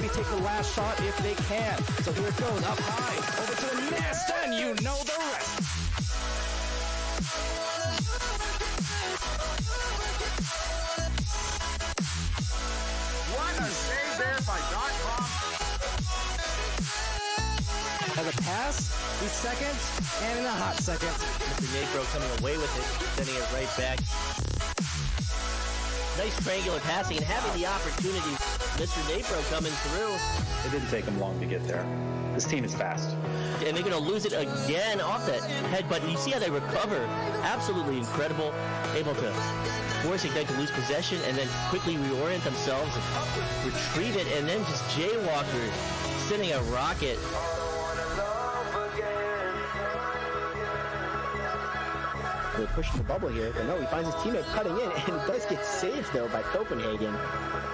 maybe take the last shot if they can. So here it goes, up high, over to the nest, and you know the rest. What a save there by .com. Has a pass, he's second, and in a hot second. Mr. Napro coming away with it, sending it right back. Nice triangular passing and having the opportunity. Mr. Napro coming through. It didn't take him long to get there. This team is fast. And they're going to lose it again off that headbutt. You see how they recover. Absolutely incredible. Able to force Ignite to lose possession and then quickly reorient themselves and retrieve it. And then just Jaywalker sending a rocket. They're pushing the bubble here, but no, he finds his teammate cutting in, and he does get saved, though, by Copenhagen.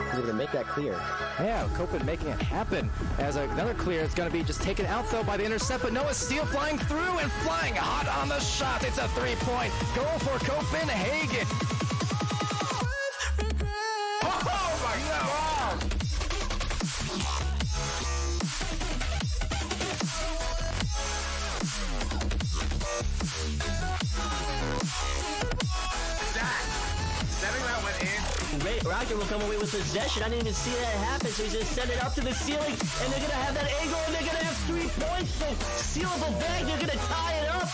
He's able to make that clear. Yeah, Copen making it happen. As another clear, it's going to be just taken out, though, by the intercept, but Noah Steele flying through and flying hot on the shot. It's a three-point goal for Copenhagen. Oh my God! Setting that one in. Rocket will come away with possession. I didn't even see that happen, so he's going to send it up to the ceiling, and they're going to have that angle, and they're going to have 3 points. So sealable bag, they're going to tie it up.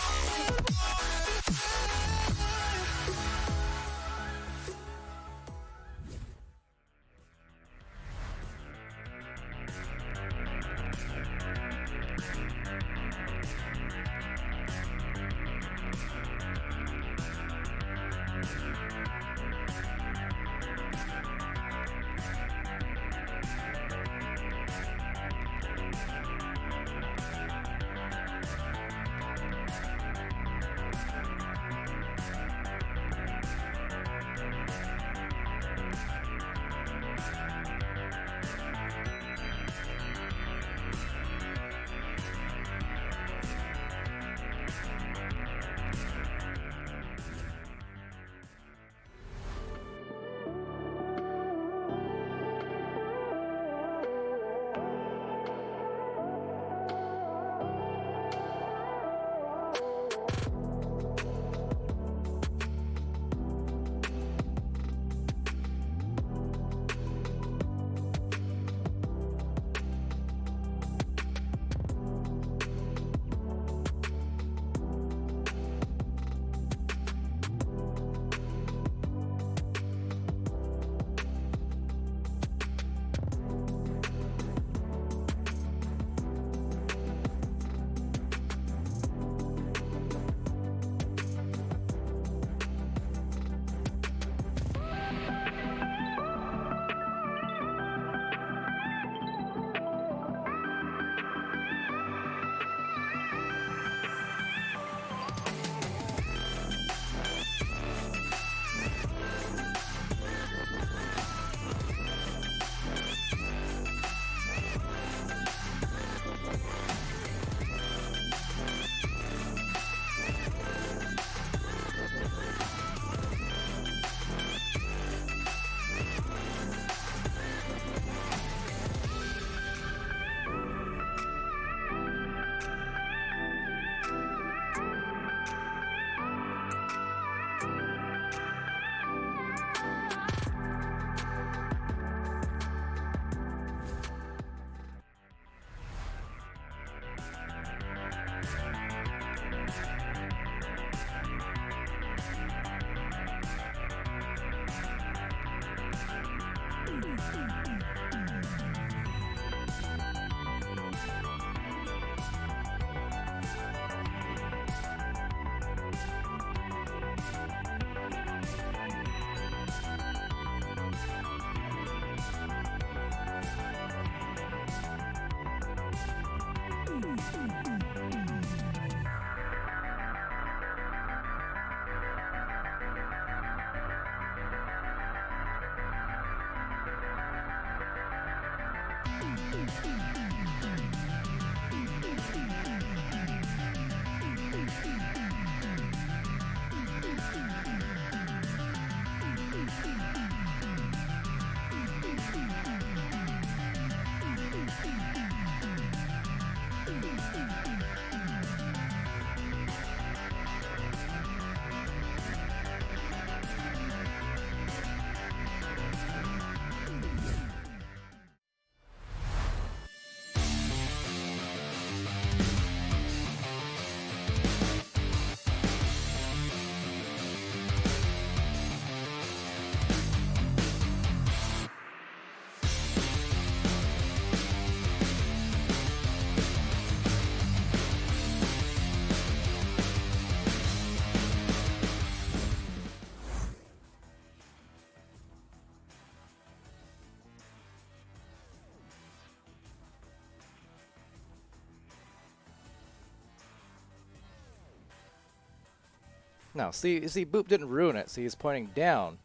No, see, Boop didn't ruin it. See, he's pointing down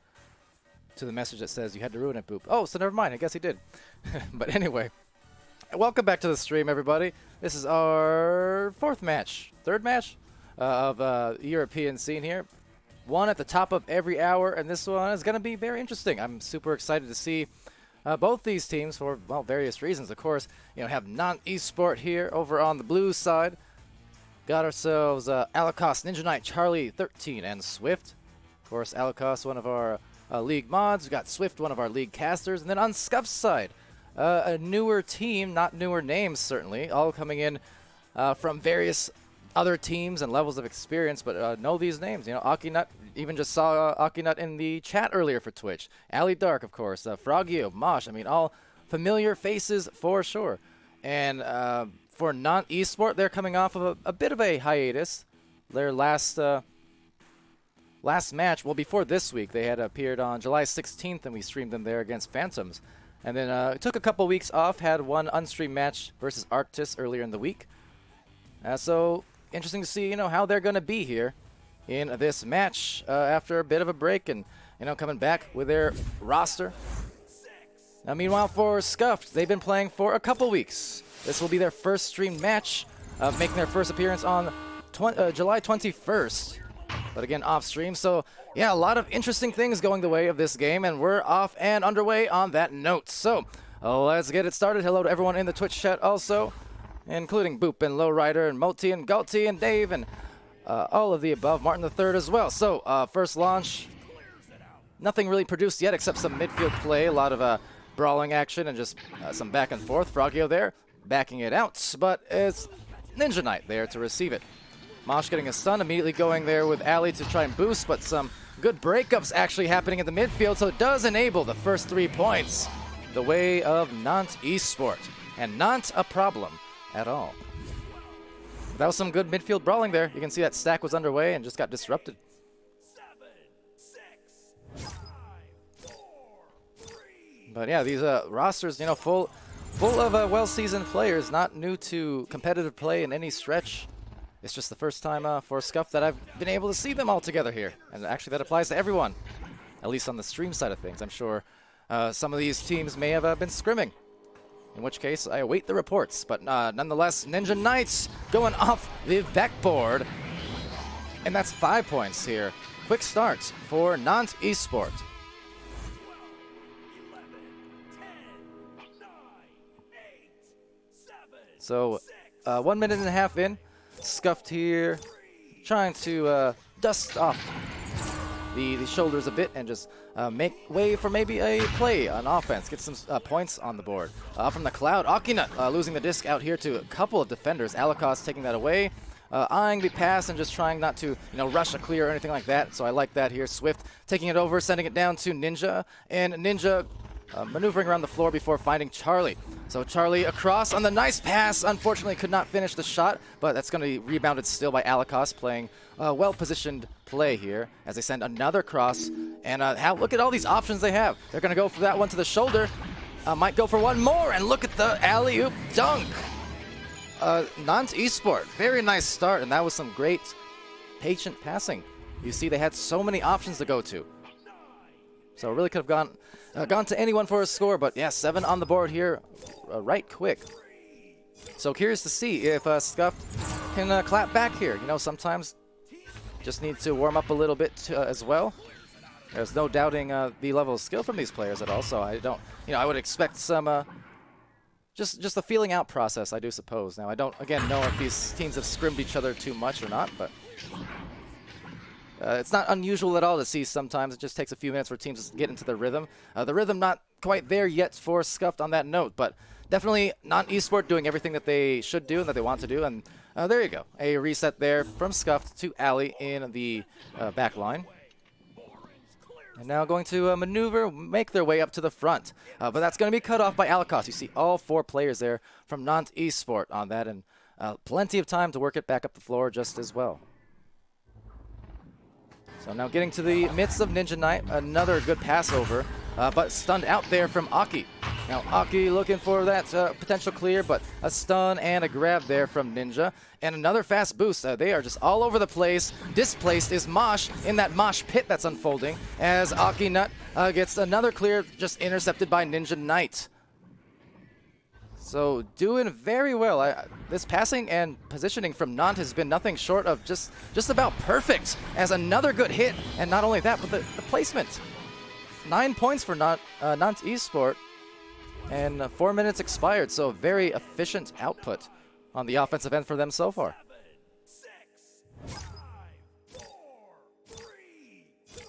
to the message that says you had to ruin it, Boop. Oh, so never mind. I guess he did. But anyway, welcome back to the stream, everybody. This is our third match of European scene here. One at the top of every hour, and this one is going to be very interesting. I'm super excited to see both these teams for, well, various reasons. Of course, you know, have Nantes Esport here over on the blue side. Got ourselves Alicos, Ninja Knight, Charlie 13, and Swift. Of course, Alicos, one of our league mods. We got Swift, one of our league casters. And then on Scuffed's side, a newer team, not newer names certainly, all coming in from various other teams and levels of experience, but know these names. You know, Akinut, even just saw Akinut in the chat earlier for Twitch. Ali Dark, of course, Frogio, Mosh. I mean, all familiar faces for sure. And for Nantes Esport, they're coming off of a bit of a hiatus. Their last match, well, before this week, they had appeared on July 16th, and we streamed them there against Phantoms. And then took a couple weeks off, had one unstreamed match versus Arctis earlier in the week. So interesting to see, you know, how they're going to be here in this match after a bit of a break and, you know, coming back with their roster. Now, meanwhile, for Scuffed, they've been playing for a couple weeks. This will be their first streamed match, making their first appearance on July 21st. But again, off stream. So, yeah, a lot of interesting things going the way of this game, and we're off and underway on that note. So, let's get it started. Hello to everyone in the Twitch chat also, including Boop and Lowrider and Moti and Galti and Dave and all of the above. Martin III as well. So, first launch, nothing really produced yet except some midfield play, a lot of brawling action and just some back and forth. Frogio there, backing it out, but it's Ninja Knight there to receive it. Mosh getting a stun, immediately going there with Ali to try and boost, but some good breakups actually happening in the midfield, so it does enable the first 3 points the way of Nantes Esport. And not a problem at all. That was some good midfield brawling there. You can see that stack was underway and just got disrupted. 7, 6, 5, 4, 3. But yeah, these rosters, you know, full of well-seasoned players, not new to competitive play in any stretch. It's just the first time for Scuffed that I've been able to see them all together here. And actually that applies to everyone, at least on the stream side of things. I'm sure some of these teams may have been scrimming, in which case I await the reports. But nonetheless, Ninja Knights going off the backboard. And that's 5 points here. Quick start for Nantes Esport. 11, 10, 9, 8, 7, So 1 minute and a half in. Scuffed here, trying to dust off the shoulders a bit and just make way for maybe a play on offense, get some points on the board. From the cloud, Akinut losing the disc out here to a couple of defenders. Alicos taking that away, eyeing the pass and just trying not to, you know, rush a clear or anything like that. So I like that here. Swift taking it over, sending it down to Ninja, and Ninja maneuvering around the floor before finding Charlie. So Charlie across on the nice pass. Unfortunately, could not finish the shot, but that's going to be rebounded still by Alicos, playing well-positioned play here as they send another cross. And look at all these options they have. They're going to go for that one to the shoulder. Might go for one more, and look at the alley-oop dunk. Nantes Esport, very nice start, and that was some great patient passing. You see they had so many options to go to. So really could have gone to anyone for a score, but yeah, 7 on the board here, right quick. So curious to see if Scuffed can clap back here. You know, sometimes just need to warm up a little bit as well. There's no doubting the level of skill from these players at all, so I don't, you know, I would expect some just a feeling out process, I do suppose. Now, I don't, again, know if these teams have scrimmed each other too much or not, but it's not unusual at all to see sometimes. It just takes a few minutes for teams to get into the rhythm. The rhythm not quite there yet for Scuffed on that note, but definitely Nantes Esport doing everything that they should do and that they want to do. And there you go. A reset there from Scuffed to Ali in the back line. And now going to maneuver, make their way up to the front. But that's going to be cut off by Alicos. You see all 4 players there from Nantes Esport on that, and plenty of time to work it back up the floor just as well. So now getting to the midst of Ninja Knight, another good pass over, but stunned out there from Aki. Now Aki looking for that potential clear, but a stun and a grab there from Ninja. And another fast boost. They are just all over the place. Displaced is Mosh in that Mosh pit that's unfolding as Aki Nut gets another clear, just intercepted by Ninja Knight. So doing very well. This passing and positioning from Nantes has been nothing short of just about perfect as another good hit. And not only that, but the placement. 9 points for Nantes Esport. And 4 minutes expired, so very efficient output on the offensive end for them so far. 7, 6, 5, 4, 3, 2,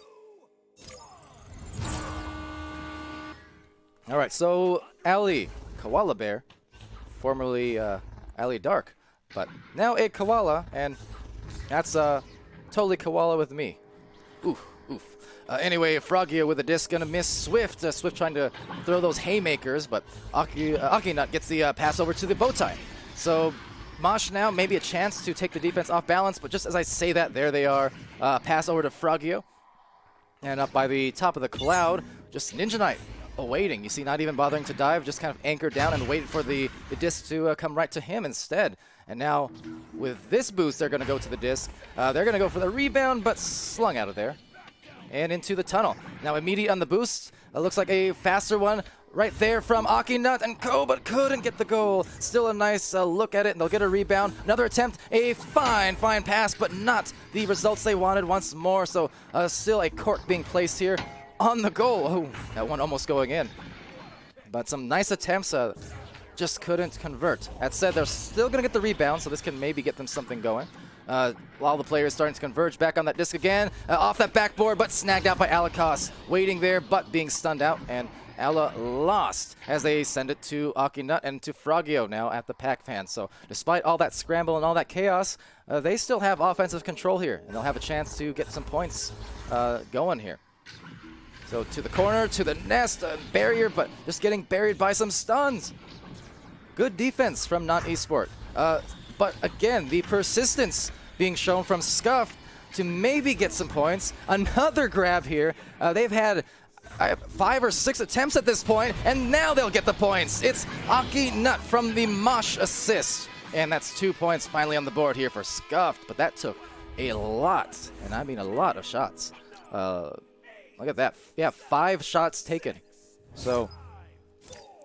1. All right, so Ali, Koala Bear, formerly Ali Dark, but now a Koala, and that's totally Koala with me. Oof, oof. Anyway, Frogia with a disc gonna miss Swift. Swift trying to throw those haymakers, but Aki Nut gets the pass over to the bow tie. So Mosh now maybe a chance to take the defense off balance, but just as I say that, there they are. Pass over to Frogio. And up by the top of the cloud, just Ninja Knight awaiting. You see, not even bothering to dive, just kind of anchored down and waited for the disc to come right to him instead. And now with this boost, they're gonna go to the disc. They're gonna go for the rebound, but slung out of there. And into the tunnel. Now immediate on the boost. Looks like a faster one right there from Aki Nut and Co, but couldn't get the goal. Still a nice look at it, and they'll get a rebound. Another attempt, a fine pass, but not the results they wanted once more. So still a cork being placed here on the goal. Oh, that one almost going in. But some nice attempts, just couldn't convert. That said, they're still going to get the rebound, so this can maybe get them something going. While the players starting to converge back on that disc again, off that backboard, but snagged out by Alakos. Waiting there, but being stunned out, and Ala lost as they send it to Aki Nut and to Frogio now at the Pac-Fan. So despite all that scramble and all that chaos, they still have offensive control here, and they'll have a chance to get some points going here. So to the corner, to the nest, barrier, but just getting buried by some stuns. Good defense from Nantes Esport. But again, the persistence being shown from Scuffed to maybe get some points. Another grab here. They've had 5 or 6 attempts at this point, and now they'll get the points. It's Aki Nut from the Mosh assist. And that's 2 points finally on the board here for Scuffed. But that took a lot, and I mean a lot of shots. Look at that. Yeah, 5 shots taken. So,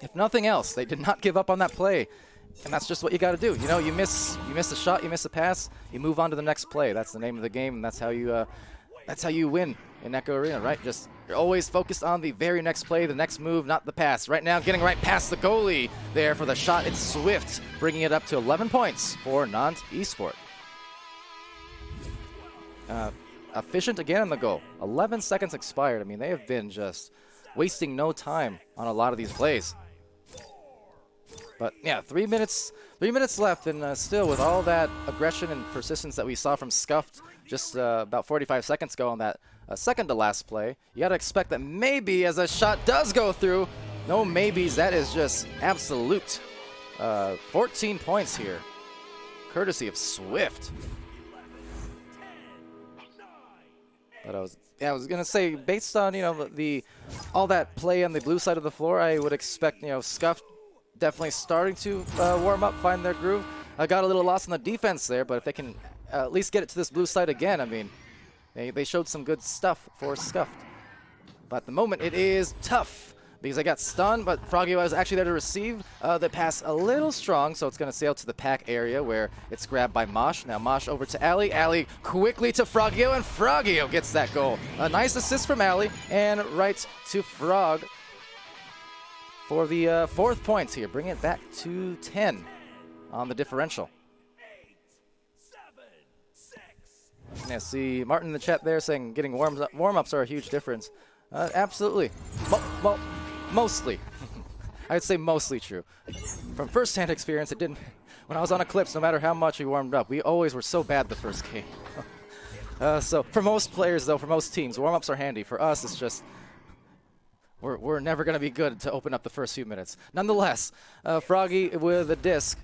if nothing else, they did not give up on that play. And that's just what you got to do. You know, you miss a shot, you miss a pass, you move on to the next play. That's the name of the game, and that's how you win in Echo Arena, right? Just you're always focused on the very next play, the next move, not the pass. Right now, getting right past the goalie there for the shot. It's Swift, bringing it up to 11 points for Nantes Esport. Efficient again on the goal. 11 seconds expired. I mean, they have been just wasting no time on a lot of these plays. But yeah, 3 minutes left, and still with all that aggression and persistence that we saw from Scuffed just about 45 seconds ago on that second to last play, you got to expect that maybe as a shot does go through, no maybes, that is just absolute. 14 points here, courtesy of Swift. But I was gonna say, based on all that play on the blue side of the floor, I would expect Scuffed definitely starting to warm up, find their groove. I got a little lost in the defense there, but if they can at least get it to this blue side again, I mean, they showed some good stuff for Scuffed. But at the moment, it is tough because I got stunned, but Froggy was actually there to receive the pass a little strong, so it's going to sail to the pack area where it's grabbed by Mosh. Now Mosh over to Ali. Ali quickly to Frogio, and Frogio gets that goal. A nice assist from Ali, and right to Frog for the 4th points here. Bring it back to 10 on the differential. 8, 7, 6. Yeah, see Martin in the chat there saying getting warm-ups are a huge difference. Absolutely. Well, mostly. I would say mostly true. From first-hand experience, it didn't. When I was on Eclipse, no matter how much we warmed up, we always were so bad the first game. So for most players, though, for most teams, warm-ups are handy. For us, it's just we're never going to be good to open up the first few minutes. Nonetheless, Froggy with a disc.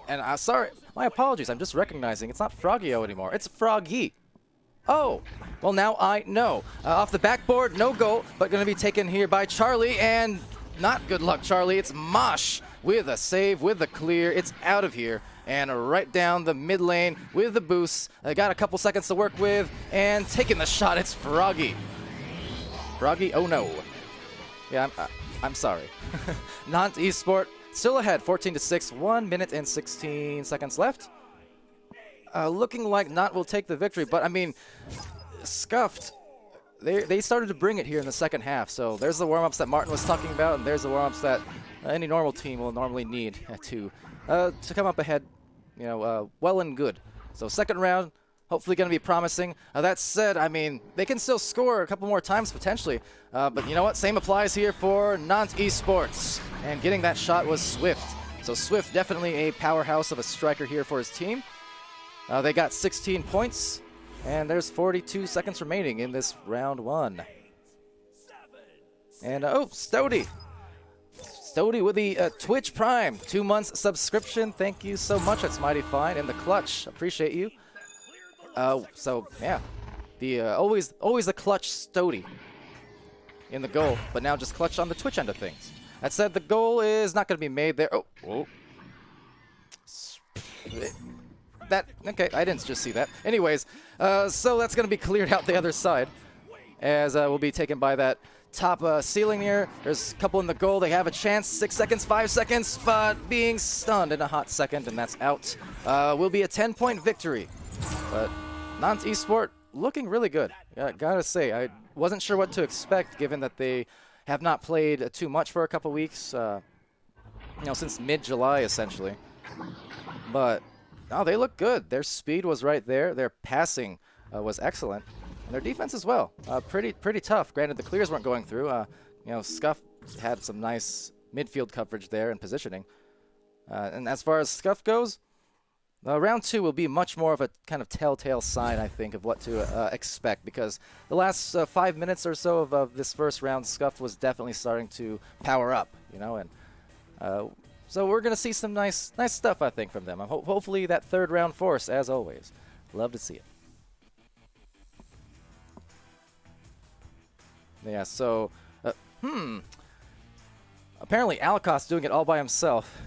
And sorry, my apologies. I'm just recognizing it's not Frogio anymore. It's Froggy. Oh, well now I know. Off the backboard, no goal, but going to be taken here by Charlie, and not good luck, Charlie. It's Mosh with a save, with a clear. It's out of here. And right down the mid lane with the boost. Got a couple seconds to work with. And taking the shot, it's Froggy. Froggy, oh no. Yeah, I'm sorry. Nantes Esport still ahead, 14-6, 1 minute and 16 seconds left. Looking like Nantes will take the victory, but I mean, Scuffed, they started to bring it here in the second half. So there's the warm-ups that Martin was talking about, and there's the warm-ups that any normal team will normally need to come up ahead, you know, well and good. So second round, hopefully going to be promising. That said, I mean, they can still score a couple more times potentially. But you know what? Same applies here for Nantes Esports. And getting that shot was Swift. So Swift definitely a powerhouse of a striker here for his team. They got 16 points. And there's 42 seconds remaining in this round one. And, oh, Stody. Stody with the Twitch Prime. 2 months subscription. Thank you so much. That's mighty fine. And the clutch. Appreciate you. So yeah, the always the clutch Stody in the goal, but now just clutch on the Twitch end of things. That said, the goal is not going to be made there. Oh, whoa. That okay? I didn't just see that. Anyways, so that's going to be cleared out the other side, as we'll be taken by that top ceiling here. There's a couple in the goal. They have a chance. 6 seconds, 5 seconds, but being stunned in a hot second, and that's out. Will be a 10-point victory, but Nantes Esport looking really good. Gotta say, I wasn't sure what to expect given that they have not played too much for a couple weeks, you know, since mid-July essentially. But no, they look good. Their speed was right there. Their passing was excellent, and their defense as well. Pretty tough. Granted, the clears weren't going through. You know, Scuffed had some nice midfield coverage there and positioning. And as far as Scuffed goes, round 2 will be much more of a kind of telltale sign, I think, of what to expect, because the last 5 minutes or so of this first round, Scuffed was definitely starting to power up, you know, and so we're going to see some nice stuff, I think, from them. Hopefully that third round force, as always. Love to see it. Yeah, so, apparently Alcos doing it all by himself.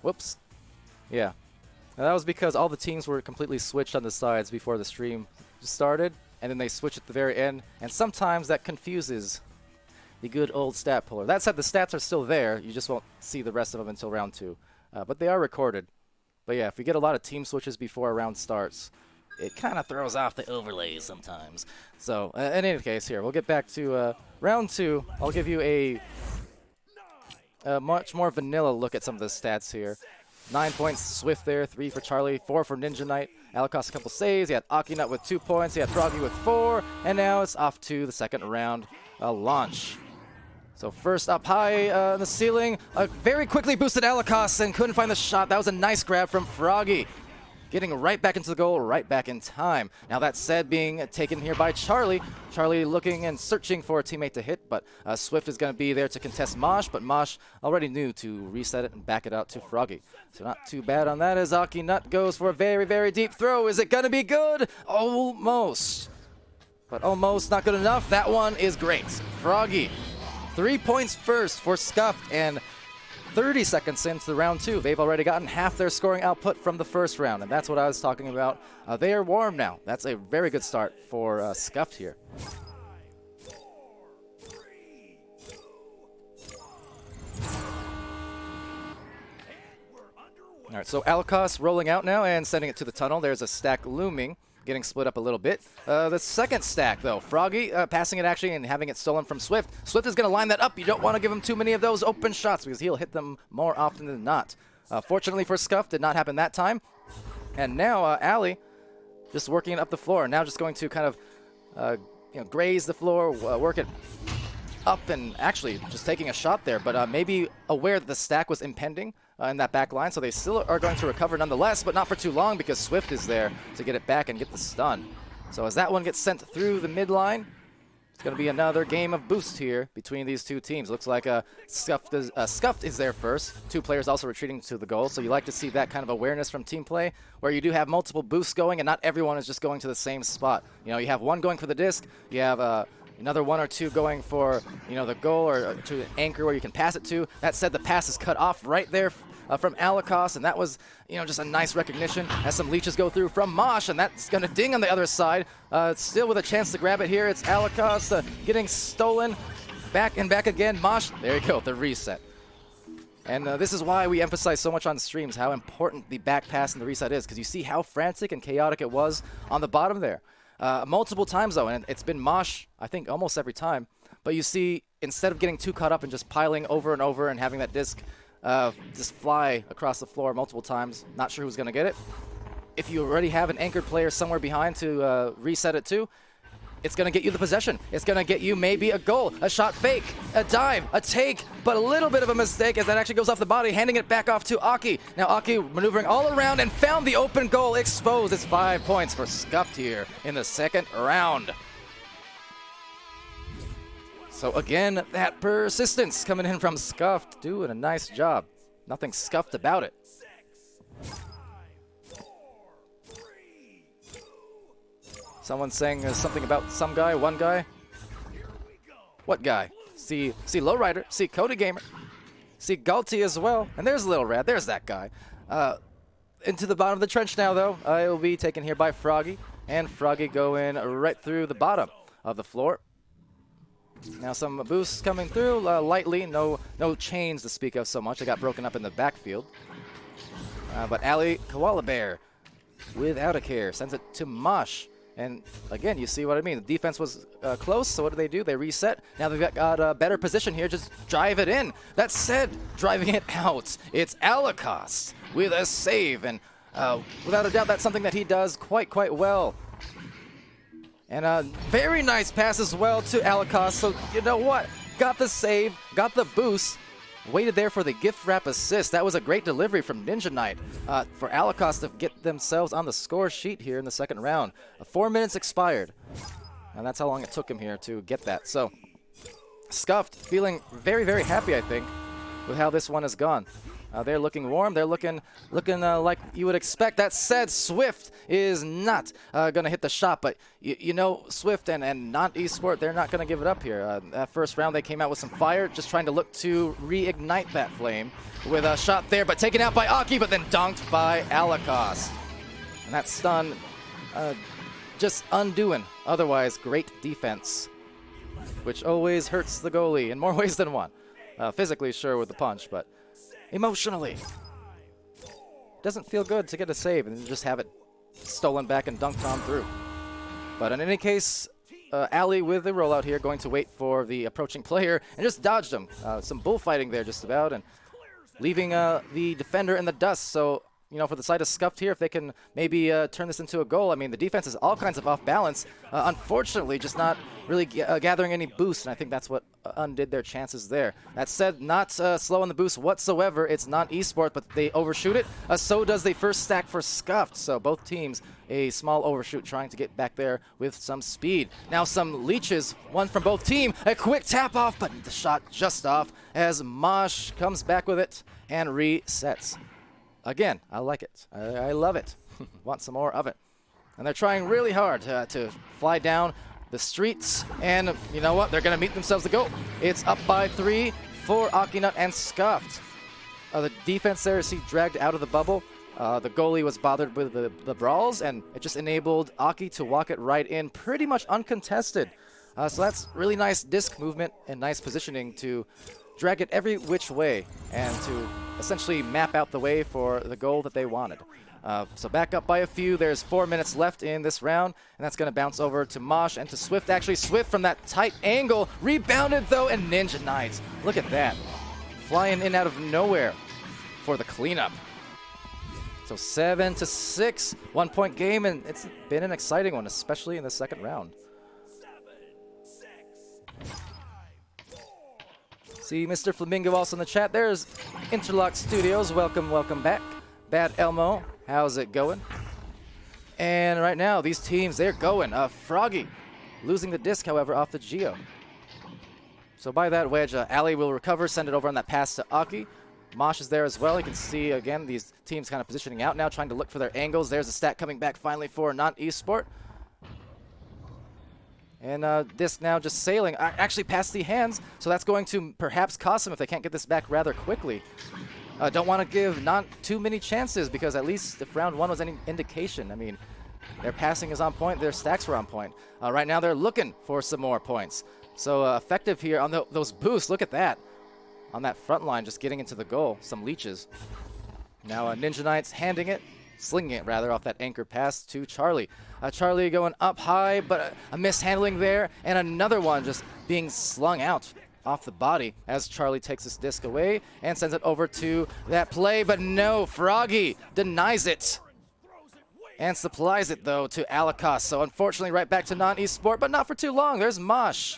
Whoops. Yeah. Now, that was because all the teams were completely switched on the sides before the stream started, and then they switch at the very end, and sometimes that confuses the good old stat puller. That said, the stats are still there. You just won't see the rest of them until round 2. But they are recorded. But yeah, if we get a lot of team switches before a round starts, it kind of throws off the overlays sometimes. So, in any case, here, we'll get back to round 2. I'll give you a much more vanilla look at some of the stats here. 9 points, Swift there, 3 for Charlie, 4 for Ninja Knight. Alcos a couple saves. He had Akinut with 2 points. He had Froggy with 4. And now it's off to the second round launch. So first up high on the ceiling, very quickly boosted Alcos and couldn't find the shot. That was a nice grab from Froggy. Getting right back into the goal, right back in time. Now that said, being taken here by Charlie. Charlie looking and searching for a teammate to hit, but Swift is going to be there to contest Mosh, but Mosh already knew to reset it and back it out to Froggy. So not too bad on that as Akinut goes for a very deep throw. Is it going to be good? Almost. But almost not good enough. That one is great. Froggy, 3 points first for Scuffed, and 30 seconds into round 2, they've already gotten half their scoring output from the first round, and that's what I was talking about. They are warm now. That's a very good start for Scuffed here. All right, so Alcos rolling out now and sending it to the tunnel. There's a stack looming, getting split up a little bit. The second stack, though, Froggy passing it actually and having it stolen from Swift. Swift is going to line that up. You don't want to give him too many of those open shots because he'll hit them more often than not. Fortunately for Scuff, did not happen that time. And now Ali just working it up the floor. Now just going to kind of graze the floor, work it up, and actually just taking a shot there, but maybe aware that the stack was impending in that back line, so they still are going to recover nonetheless, but not for too long because Swift is there to get it back and get the stun. So as that one gets sent through the midline, it's going to be another game of boost here between these two teams. Looks like Scuffed is there first. 2 players also retreating to the goal, so you like to see that kind of awareness from team play, where you do have multiple boosts going and not everyone is just going to the same spot. You know, you have one going for the disc, you have another one or two going for, you know, the goal or to an anchor where you can pass it to. That said, the pass is cut off right there from Alakos, and that was, you know, just a nice recognition as some leeches go through from Mosh, and that's going to ding on the other side. Still with a chance to grab it here. It's Alakos getting stolen. Back and back again. Mosh, there you go, the reset. And this is why we emphasize so much on streams how important the back pass and the reset is, because you see how frantic and chaotic it was on the bottom there. Multiple times, though, and it's been Mosh, I think, almost every time. But you see, instead of getting too caught up and just piling over and over and having that disc just fly across the floor multiple times, not sure who's going to get it. If you already have an anchored player somewhere behind to reset it to, it's going to get you the possession. It's going to get you maybe a goal, a shot fake, a dive, a take, but a little bit of a mistake as that actually goes off the body, handing it back off to Aki. Now Aki maneuvering all around and found the open goal exposed. It's 5 points for Scuffed here in the second round. So again, that persistence coming in from Scuffed, doing a nice job. Nothing scuffed about it. Someone saying something about some guy, one guy. What guy? See Lowrider, see Cody Gamer, see Galti as well, and there's Lil Rad, there's that guy. Into the bottom of the trench now, though. It will be taken here by Froggy, and Froggy going right through the bottom of the floor. Now some boosts coming through lightly, no chains to speak of so much. They got broken up in the backfield. But Ali Koala Bear, without a care, sends it to Mosh. And again, you see what I mean. The defense was close, so what do? They reset. Now they've got a better position here. Just drive it in. That said, driving it out, it's Alakos with a save. And without a doubt, that's something that he does quite well. And a very nice pass as well to Alakos. So you know what? Got the save, got the boost. Waited there for the gift wrap assist. That was a great delivery from Ninja Knight for Alakos to get themselves on the score sheet here in the second round. 4 minutes expired, and that's how long it took him here to get that. So Scuffed feeling very happy, I think, with how this one has gone. They're looking warm. They're looking like you would expect. That said, Swift is not going to hit the shot, but you know, Swift and not Esport, they're not going to give it up here. That first round, they came out with some fire, just trying to look to reignite that flame with a shot there, but taken out by Aki, but then dunked by Alakos. And that stun just undoing otherwise great defense, which always hurts the goalie in more ways than one. Physically, sure, with the punch, but emotionally, doesn't feel good to get a save and just have it stolen back and dunked on through. But in any case, Ali with the rollout here, going to wait for the approaching player and just dodged him. Some bullfighting there just about, and leaving the defender in the dust. So, you know, for the side of Scuffed here, if they can maybe turn this into a goal. I mean, the defense is all kinds of off balance. Unfortunately, just not really gathering any boost, and I think that's what undid their chances there. That said, not slow on the boost whatsoever. It's not Esport, but they overshoot it. So does the first stack for Scuffed. So both teams, a small overshoot, trying to get back there with some speed. Now some leeches, one from both team. A quick tap off, but the shot just off as Mosh comes back with it and resets. Again, I like it. I love it. Want some more of it. And they're trying really hard to fly down the streets. And you know what? They're going to meet themselves the goal. It's up by 3 for Akinut and Scuffed. The defense there is dragged out of the bubble. The goalie was bothered with the brawls, and it just enabled Aki to walk it right in pretty much uncontested. So that's really nice disc movement and nice positioning to drag it every which way and to essentially map out the way for the goal that they wanted. So back up by a few. There's 4 minutes left in this round, and that's going to bounce over to Mosh and to Swift. Actually, Swift from that tight angle. Rebounded, though, and Ninja Knights. Look at that. Flying in out of nowhere for the cleanup. So 7-6, 1 point game, and it's been an exciting one, especially in the second round. See Mr. Flamingo also in the chat. There's Interlock Studios. Welcome back. Bad Elmo, how's it going? And right now, these teams, they're going. Froggy losing the disc, however, off the Geo. So by that wedge, Ali will recover, send it over on that pass to Aki. Mosh is there as well. You can see, again, these teams kind of positioning out now, trying to look for their angles. There's a stat coming back finally for non-Esport. And Disc now just sailing, actually past the hands, so that's going to perhaps cost them if they can't get this back rather quickly. Don't want to give not too many chances, because at least if round 1 was any indication, I mean, their passing is on point, their stacks were on point. Right now they're looking for some more points. So effective here on those boosts, look at that. On that front line, just getting into the goal, some leeches. Now Ninja Knights handing it, slinging it rather, off that anchor pass to Charlie. Charlie going up high, but a mishandling there, and another one just being slung out off the body as Charlie takes this disc away and sends it over to that play, but no, Froggy denies it and supplies it though to Alakas. So unfortunately right back to Nantes Esport, but not for too long. There's Mosh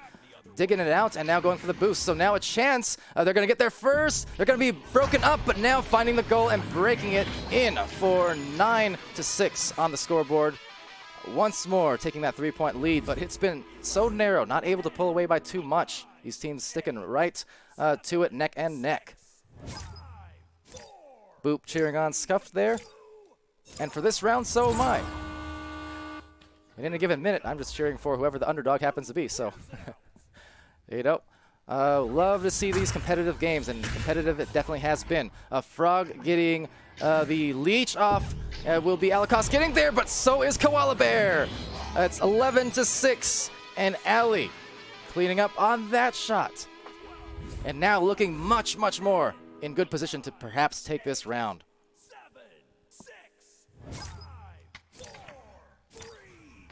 digging it out and now going for the boost. So now a chance. They're going to get there first. They're going to be broken up, but now finding the goal and breaking it in for 9-6 on the scoreboard. Once more taking that 3-point lead, but it's been so narrow, not able to pull away by too much. These teams sticking right to it, neck and neck. Boop cheering on Scuffed there. And for this round, so am I. In a given minute, I'm just cheering for whoever the underdog happens to be, so there you go. Love to see these competitive games, and competitive it definitely has been. Frog getting the leech off. Will be Alakas getting there, but so is Koala Bear. It's 11-6, and Ali cleaning up on that shot. And now looking much, much more in good position to perhaps take this round. 7, 6, 5, 4, 3.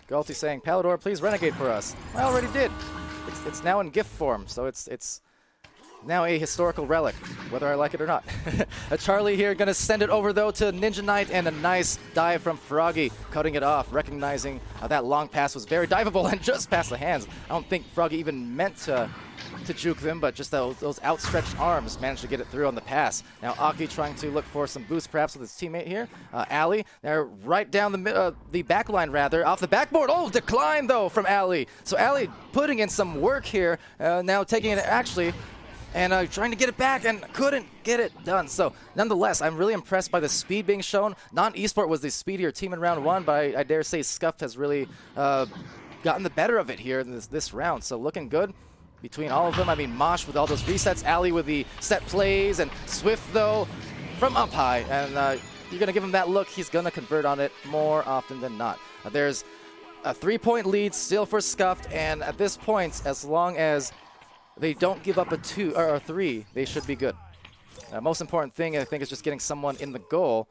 Galti saying, Palidore, please renegade for us. I already did. It's now in gift form, so it's now a historical relic, whether I like it or not. Charlie here going to send it over, though, to Ninja Knight, and a nice dive from Froggy, cutting it off, recognizing that long pass was very diveable and just past the hands. I don't think Froggy even meant to juke them, but just those outstretched arms managed to get it through on the pass. Now Aki trying to look for some boost perhaps with his teammate here. Ali, they're right down the back line rather, off the backboard. Oh, decline though from Ali. So Ali putting in some work here, now taking it actually, and trying to get it back and couldn't get it done. So nonetheless, I'm really impressed by the speed being shown. Nantes Esport was the speedier team in round 1, but I dare say Scuffed has really gotten the better of it here in this round. So looking good between all of them. I mean, Mosh with all those resets, Ali with the set plays, and Swift, though, from up high. And you're going to give him that look. He's going to convert on it more often than not. There's a 3-point lead still for Scuffed, and at this point, as long as they don't give up a 2 or a 3, they should be good. Most important thing, I think, is just getting someone in the goal.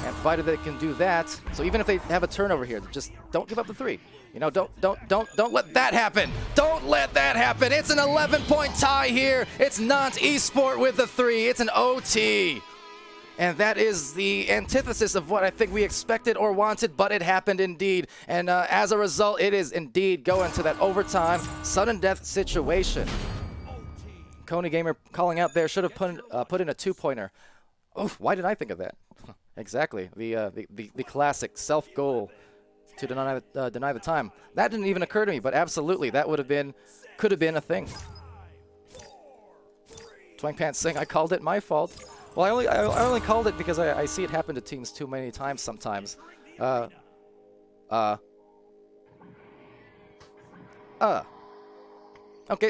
And provided they can do that, so even if they have a turnover here, just don't give up the 3. You know, don't let that happen. Don't let that happen. It's an 11-point tie here. It's Nantes Esport with the 3. It's an OT. And that is the antithesis of what I think we expected or wanted, but it happened indeed. And as a result, it is indeed going to that overtime sudden death situation. Coney Gamer calling out there, should have put in a 2-pointer. Oh, why did I think of that? Exactly, the classic self-goal to deny the time. That didn't even occur to me, but absolutely, that could have been a thing. Twang Pants saying, I called it, my fault. Well, I only called it because I see it happen to teams too many times sometimes. Okay,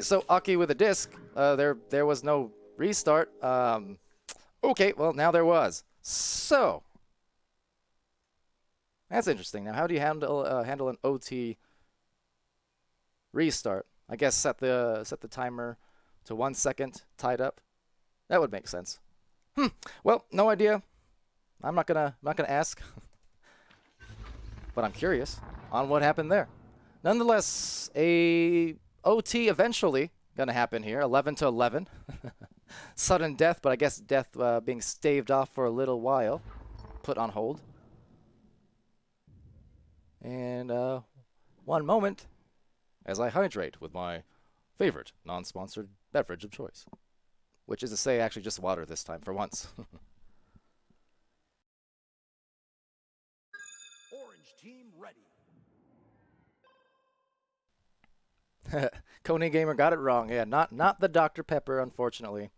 so Aki with a disc. There was no restart. Okay, well, now there was. So that's interesting. Now, how do you handle an OT restart? I guess set the timer to 1 second, tied up. That would make sense. Well, no idea. I'm not gonna ask, but I'm curious on what happened there. Nonetheless, a OT eventually gonna happen here. 11-11. Sudden death, but I guess death being staved off for a little while, put on hold. And one moment as I hydrate with my favorite non-sponsored beverage of choice, which is to say actually just water this time for once. Orange team ready. Coney Gamer got it wrong. Yeah, not the Dr. Pepper, unfortunately.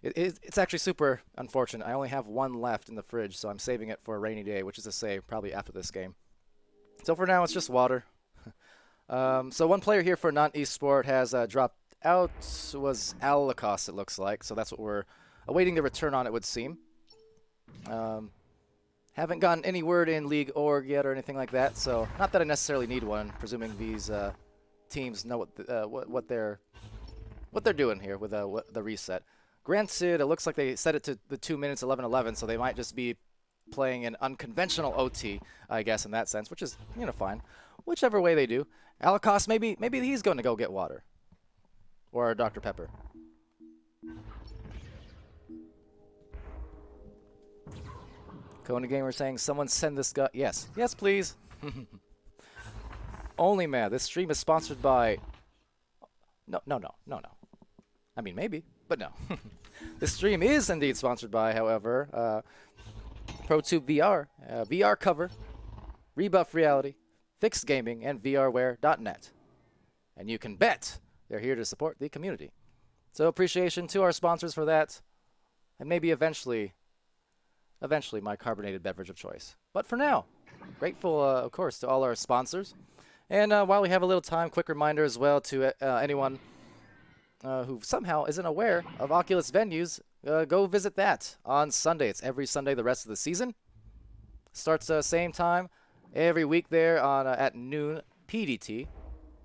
It's actually super unfortunate. I only have one left in the fridge, so I'm saving it for a rainy day, which is to say probably after this game. So for now, it's just water. So one player here for Nantes Esport has dropped out, was Lacoste, it looks like. So that's what we're awaiting the return on, it would seem. Haven't gotten any word in League org yet or anything like that, so not that I necessarily need one, presuming these teams know what they're doing here with the reset. Granted, it looks like they set it to the 2 minutes 11:11, so they might just be playing an unconventional OT, I guess, in that sense, which is, fine. Whichever way they do. Alacoste, maybe he's going to go get water. Or Dr. Pepper. Kona Gamer saying, someone send this guy. Yes, please. Only man, this stream is sponsored by... No. I mean, maybe, but no. This stream is indeed sponsored by, however, ProTube VR, VR Cover, Rebuff Reality, Fixed Gaming, and VRware.net. And you can bet they're here to support the community. So appreciation to our sponsors for that, and maybe eventually my carbonated beverage of choice. But for now, grateful, of course, to all our sponsors. And while we have a little time, quick reminder as well to anyone who somehow isn't aware of Oculus venues, go visit that on Sunday. It's every Sunday the rest of the season. Starts same time every week there on at noon PDT.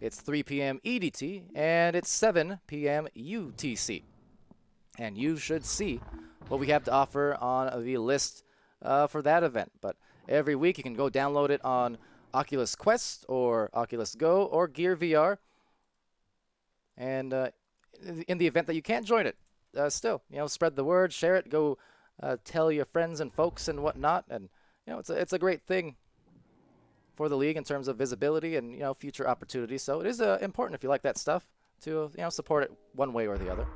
It's 3 p.m. EDT, and it's 7 p.m. UTC. And you should see what we have to offer on the list for that event. But every week you can go download it on Oculus Quest or Oculus Go or Gear VR. And in the event that you can't join it, still, spread the word, share it, go tell your friends and folks and whatnot. And, it's a great thing for the league in terms of visibility and, future opportunities. So it is important if you like that stuff to, support it one way or the other.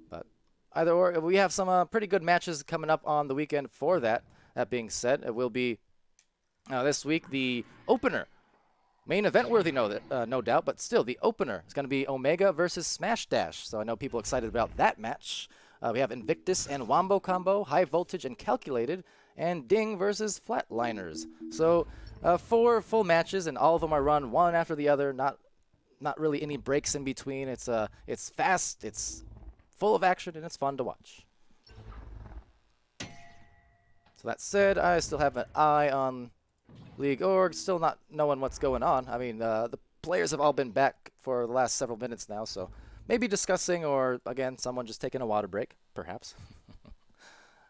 But either or, we have some pretty good matches coming up on the weekend for that. That being said, it will be this week the opener. Main event worthy, no doubt, but still, the opener is going to be Omega versus Smash Dash. So I know people are excited about that match. We have Invictus and Wombo Combo, High Voltage and Calculated, and Ding versus Flatliners. So 4 full matches, and all of them are run one after the other. Not really any breaks in between. It's fast, it's full of action, and it's fun to watch. So that said, I still have an eye on League org, still not knowing what's going on. I mean, the players have all been back for the last several minutes now, so maybe discussing, or again, someone just taking a water break, perhaps.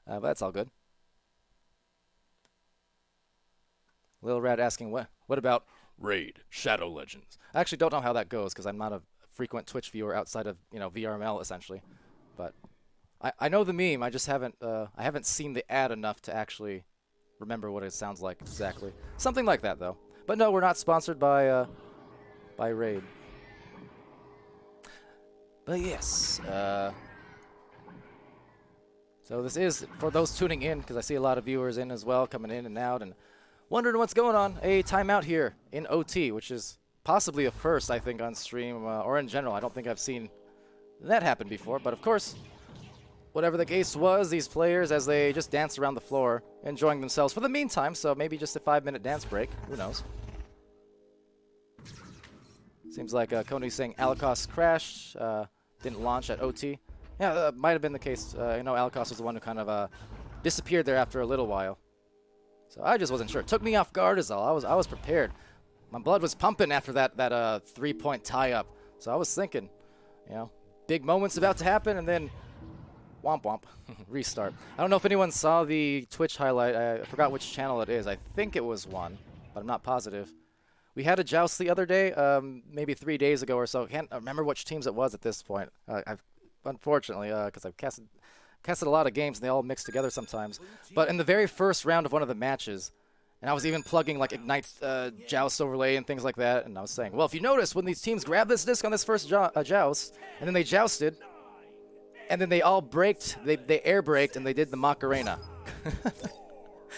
But that's all good. Lil Rad asking, what about Raid Shadow Legends? I actually don't know how that goes because I'm not a frequent Twitch viewer outside of VRML essentially, but I know the meme. I just haven't seen the ad enough to actually remember what it sounds like exactly. Something like that, though. But no, we're not sponsored by Raid. But yes. So this is, for those tuning in, because I see a lot of viewers in as well, coming in and out, and wondering what's going on. A timeout here in OT, which is possibly a first, I think, on stream, or in general. I don't think I've seen that happen before. But of course, whatever the case was, these players, as they just dance around the floor, enjoying themselves for the meantime, so maybe just a 5-minute dance break. Who knows? Seems like Koni's saying Alacoste crashed, didn't launch at OT. Yeah, that might have been the case. Alacoste was the one who kind of disappeared there after a little while. So I just wasn't sure. It took me off guard is all. I was prepared. My blood was pumping after that 3-point tie-up. So I was thinking, big moment's about to happen, and then womp womp, restart. I don't know if anyone saw the Twitch highlight. I forgot which channel it is. I think it was one, but I'm not positive. We had a joust the other day, maybe 3 days ago or so. Can't remember which teams it was at this point. Unfortunately, because I've casted a lot of games and they all mix together sometimes. But in the very first round of one of the matches, and I was even plugging like Ignite's joust overlay and things like that, and I was saying, well, if you notice, when these teams grabbed this disc on this first joust, and then they jousted, and then they all braked, they air braked, and they did the Macarena.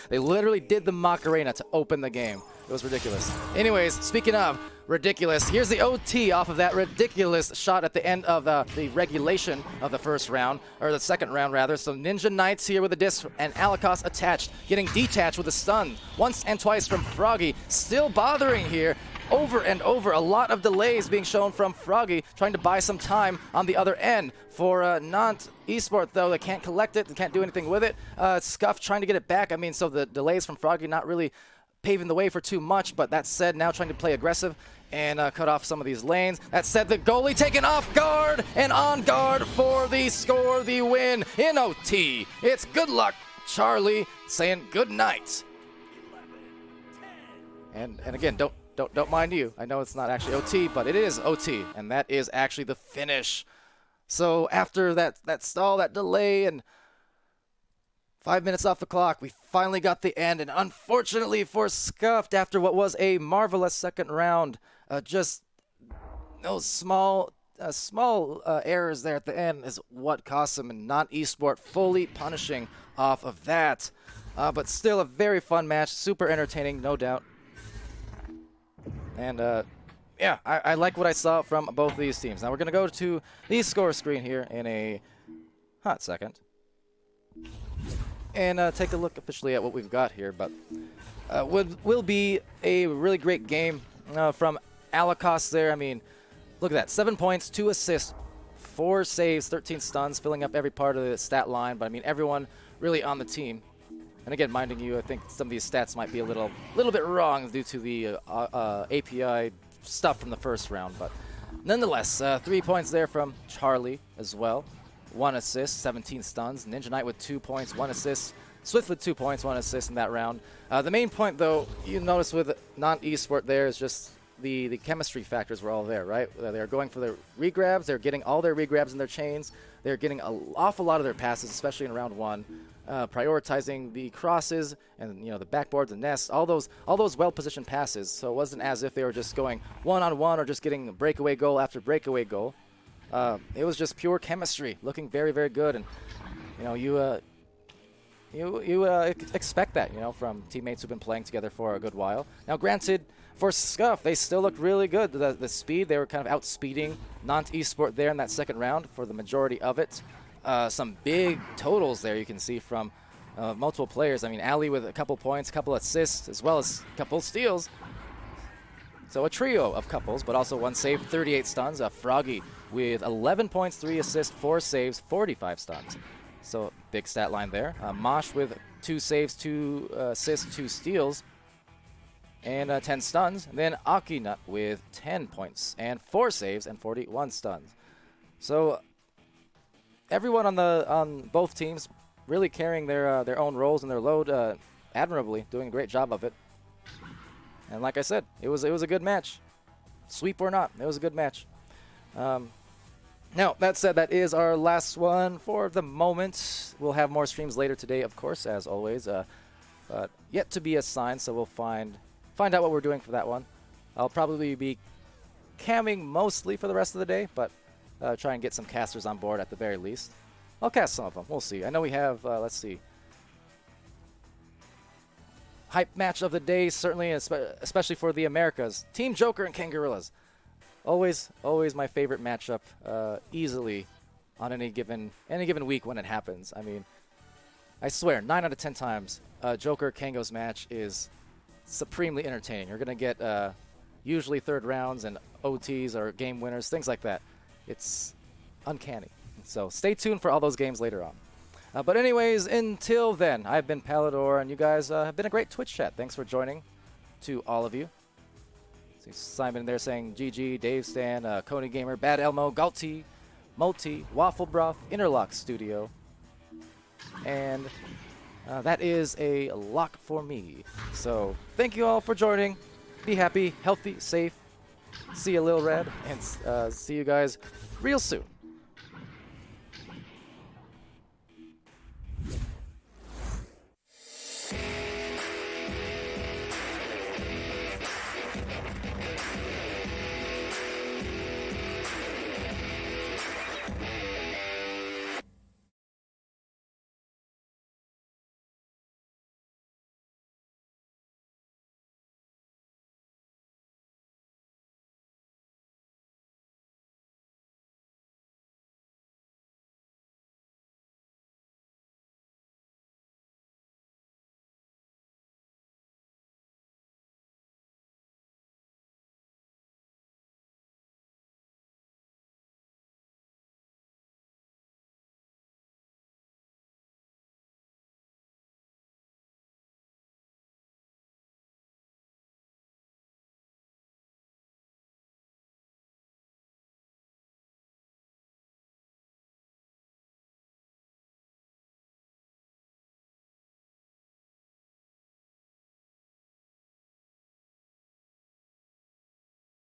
They literally did the Macarena to open the game. It was ridiculous. Anyways, speaking of ridiculous, here's the OT off of that ridiculous shot at the end of the regulation of the first round, or the second round rather. So Ninja Knights here with a disc and Alikos attached, getting detached with a stun once and twice from Froggy, still bothering here. Over and over, a lot of delays being shown from Froggy, trying to buy some time on the other end. For Nantes Esport, though, they can't collect it, they can't do anything with it. Scuffed trying to get it back. I mean, so the delays from Froggy not really paving the way for too much, but that said, now trying to play aggressive and cut off some of these lanes. That said, the goalie taken off guard and on guard for the score, the win in OT. It's good luck, Charlie, saying good night. And again, don't mind you. I know it's not actually OT, but it is OT, and that is actually the finish. So after that stall, that delay, and 5 minutes off the clock, we finally got the end. And unfortunately for Scuffed, after what was a marvelous second round, just those small errors there at the end is what cost him, and Nantes Esport fully punishing off of that. But still a very fun match, super entertaining, no doubt. And yeah, I like what I saw from both of these teams. Now we're going to go to the score screen here in a hot second and take a look officially at what we've got here. But will be a really great game from Alikos there. I mean, look at that. 7 points, 2 assists, 4 saves, 13 stuns, filling up every part of the stat line. But I mean, everyone really on the team. And again, minding you, I think some of these stats might be a little bit wrong due to the API stuff from the first round. But nonetheless, 3 points there from Charlie as well. 1 assist, 17 stuns. Ninja Knight with 2 points, 1 assist. Swift with 2 points, 1 assist in that round. The main point, though, you notice with Nantes Esport there is just the chemistry factors were all there, right? They're going for their regrabs. They're getting all their regrabs in their chains. They're getting an awful lot of their passes, especially in round 1. Prioritizing the crosses and the backboards, the nests, all those well-positioned passes. So it wasn't as if they were just going one-on-one or just getting breakaway goal after breakaway goal. It was just pure chemistry, looking very, very good. And you expect that from teammates who've been playing together for a good while. Now, granted, for Scuff, they still looked really good. The speed, they were kind of outspeeding Nantes Esport there in that second round for the majority of it. Some big totals there you can see from multiple players. I mean, Ali with a couple points, a couple assists, as well as a couple steals. So a trio of couples, but also 1 save, 38 stuns. Froggy with 11 points, 3 assists, 4 saves, 45 stuns. So big stat line there. Mosh with 2 saves, 2 assists, 2 steals, and 10 stuns. And then Akinut with 10 points and 4 saves and 41 stuns. So everyone on both teams really carrying their own roles and their load admirably, doing a great job of it. And like I said, it was a good match. Sweep or not, it was a good match. Now, that said, that is our last one for the moment. We'll have more streams later today, of course, as always. But yet to be assigned, so we'll find out what we're doing for that one. I'll probably be camming mostly for the rest of the day, but try and get some casters on board at the very least. I'll cast some of them. We'll see. I know we have, let's see. Hype match of the day, certainly, especially for the Americas. Team Joker and King Gorillas. Always my favorite matchup, easily on any given week when it happens. I mean, I swear, 9 out of 10 times, Joker Kango's match is supremely entertaining. You're gonna get usually third rounds and OTs or game winners, things like that. It's uncanny. So stay tuned for all those games later on. But anyways, until then, I've been Palidore, and you guys have been a great Twitch chat. Thanks for joining, to all of you. See Simon there saying GG, Dave Stan, Coney Gamer, Bad Elmo, Galti, Multi, Waffle Broth, Interlock Studio. And that is a lock for me. So thank you all for joining. Be happy, healthy, safe. See you, Lil Red, and see you guys real soon.